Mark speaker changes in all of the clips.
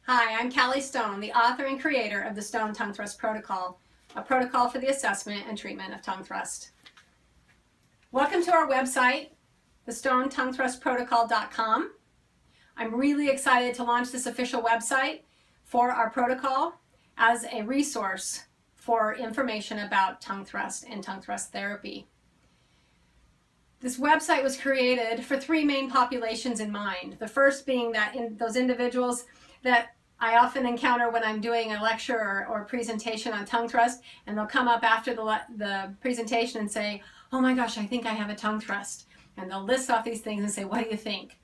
Speaker 1: Hi, I'm Callie Stone, the author and creator of the Stone Tongue Thrust Protocol, a protocol for the assessment and treatment of tongue thrust. Welcome to our website, thestonetonguethrustprotocol.com. I'm really excited to launch this official website for our protocol as a resource for information about tongue thrust and tongue thrust therapy. This website was created for three main populations in mind. The first being that those individuals that I often encounter when I'm doing a lecture or presentation on tongue thrust, and they'll come up after the presentation and say, "Oh my gosh, I think I have a tongue thrust." And they'll list off these things and say, "What do you think?"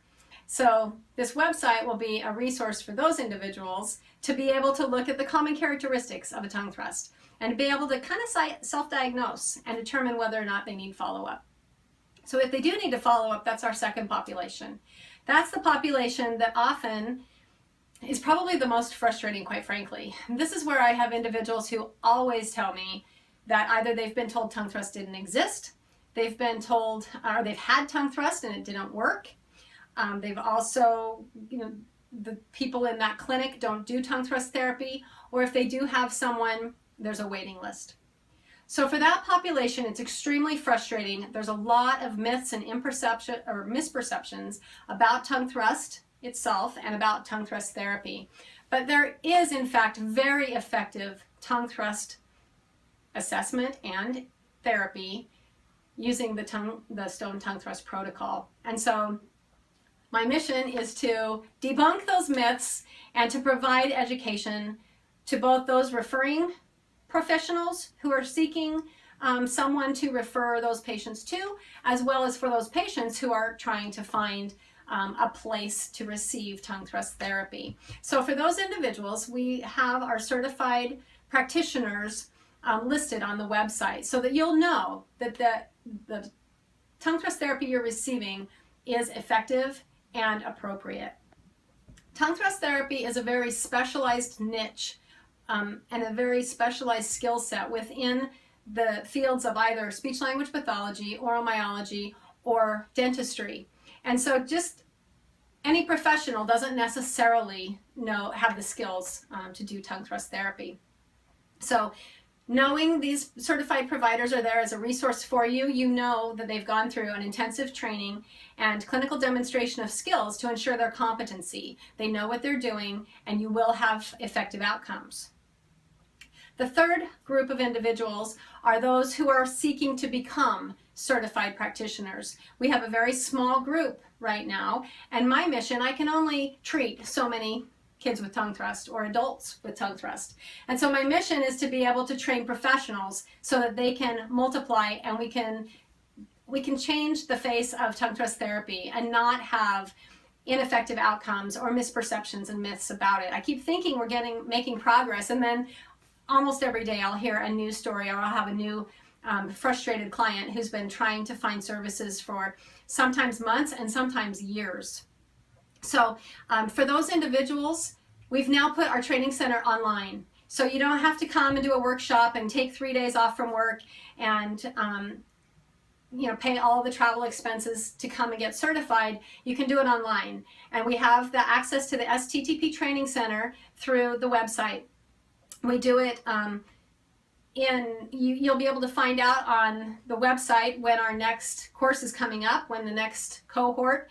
Speaker 1: So this website will be a resource for those individuals to be able to look at the common characteristics of a tongue thrust and be able to kind of self-diagnose and determine whether or not they need follow-up. So if they do need to follow up, that's our second population. That's the population that often is probably the most frustrating, quite frankly. This is where I have individuals who always tell me that either they've been told tongue thrust didn't exist, they've been told, or they've had tongue thrust and it didn't work. They've also, the people in that clinic don't do tongue thrust therapy, or if they do have someone, there's a waiting list. So for that population, it's extremely frustrating. There's a lot of myths and misperceptions about tongue thrust itself and about tongue thrust therapy. But there is, in fact, very effective tongue thrust assessment and therapy using the Stone Tongue Thrust Protocol. And so my mission is to debunk those myths and to provide education to both those referring professionals who are seeking someone to refer those patients to, as well as for those patients who are trying to find a place to receive tongue thrust therapy. So for those individuals, we have our certified practitioners listed on the website so that you'll know that the tongue thrust therapy you're receiving is effective and appropriate. Tongue thrust therapy is a very specialized niche and a very specialized skill set within the fields of either speech-language pathology, oral myology, or dentistry. And so just any professional doesn't necessarily have the skills to do tongue thrust therapy. So knowing these certified providers are there as a resource for you, you know that they've gone through an intensive training and clinical demonstration of skills to ensure their competency. They know what they're doing, and you will have effective outcomes. The third group of individuals are those who are seeking to become certified practitioners. We have a very small group right now, and my mission, I can only treat so many kids with tongue thrust or adults with tongue thrust. And so my mission is to be able to train professionals so that they can multiply and we can change the face of tongue thrust therapy and not have ineffective outcomes or misperceptions and myths about it. I keep thinking we're making progress, and then almost every day I'll hear a new story, or I'll have a new frustrated client who's been trying to find services for sometimes months and sometimes years. So for those individuals, we've now put our training center online. So you don't have to come and do a workshop and take 3 days off from work and pay all the travel expenses to come and get certified. You can do it online. And we have the access to the STTP Training Center through the website. We do it you'll be able to find out on the website when our next course is coming up, when the next cohort.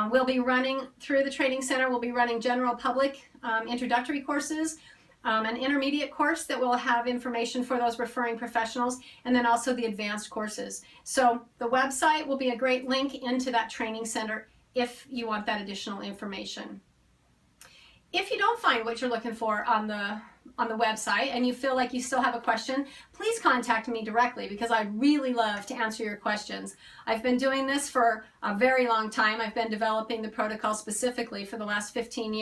Speaker 1: We'll be running through the training center. We'll be running general public introductory courses, an intermediate course that will have information for those referring professionals, and then also the advanced courses. So the website will be a great link into that training center if you want that additional information. If you don't find what you're looking for on the website and you feel like you still have a question, please contact me directly, because I'd really love to answer your questions. I've been doing this for a very long time. I've been developing the protocol specifically for the last 15 years.